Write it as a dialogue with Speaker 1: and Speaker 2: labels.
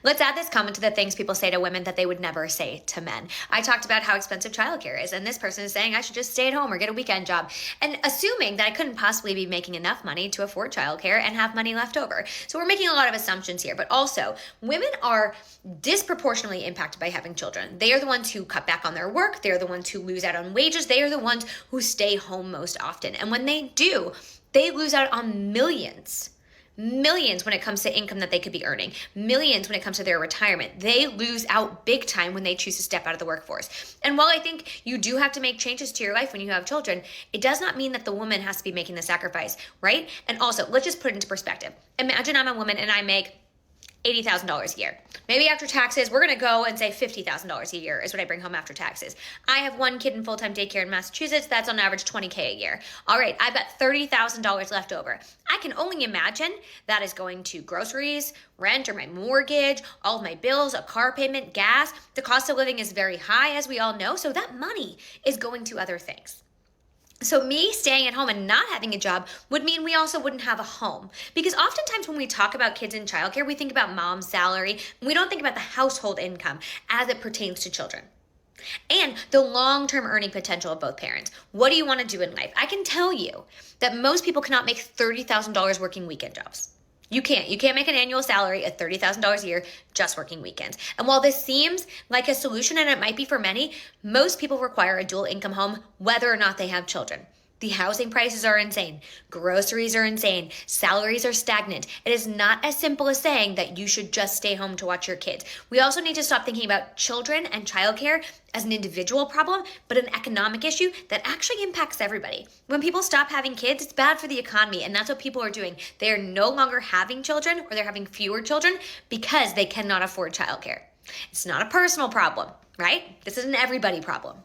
Speaker 1: Let's add this comment to the things people say to women that they would never say to men. I talked about how expensive childcare is, and this person is saying I should just stay at home or get a weekend job, and assuming that I couldn't possibly be making enough money to afford childcare and have money left over. So we're making a lot of assumptions here, but also women are disproportionately impacted by having children. They are the ones who cut back on their work. They are the ones who lose out on wages. They are the ones who stay home most often. And when they do, they lose out on millions when it comes to income that they could be earning, millions when it comes to their retirement. They lose out big time when they choose to step out of the workforce. And while I think you do have to make changes to your life when you have children, it does not mean that the woman has to be making the sacrifice, right? And also, let's just put it into perspective. Imagine I'm a woman and I make $80,000 a year. Maybe after taxes, we're going to go and say $50,000 a year is what I bring home after taxes. I have one kid in full-time daycare in Massachusetts. That's on average $20K a year. All right, I've got $30,000 left over. I can only imagine that is going to groceries, rent or my mortgage, all of my bills, a car payment, gas. The cost of living is very high, as we all know, so that money is going to other things. So me staying at home and not having a job would mean we also wouldn't have a home. Because oftentimes when we talk about kids in childcare, we think about mom's salary, and we don't think about the household income as it pertains to children. And the long-term earning potential of both parents. What do you want to do in life? I can tell you that most people cannot make $30,000 working weekend jobs. You can't. You can't make an annual salary of $30,000 a year just working weekends. And while this seems like a solution, and it might be for many, most people require a dual income home whether or not they have children. The housing prices are insane. Groceries are insane. Salaries are stagnant. It is not as simple as saying that you should just stay home to watch your kids. We also need to stop thinking about children and childcare as an individual problem, but an economic issue that actually impacts everybody. When people stop having kids, it's bad for the economy, and that's what people are doing. They are no longer having children, or they're having fewer children because they cannot afford childcare. It's not a personal problem, right? This is an everybody problem.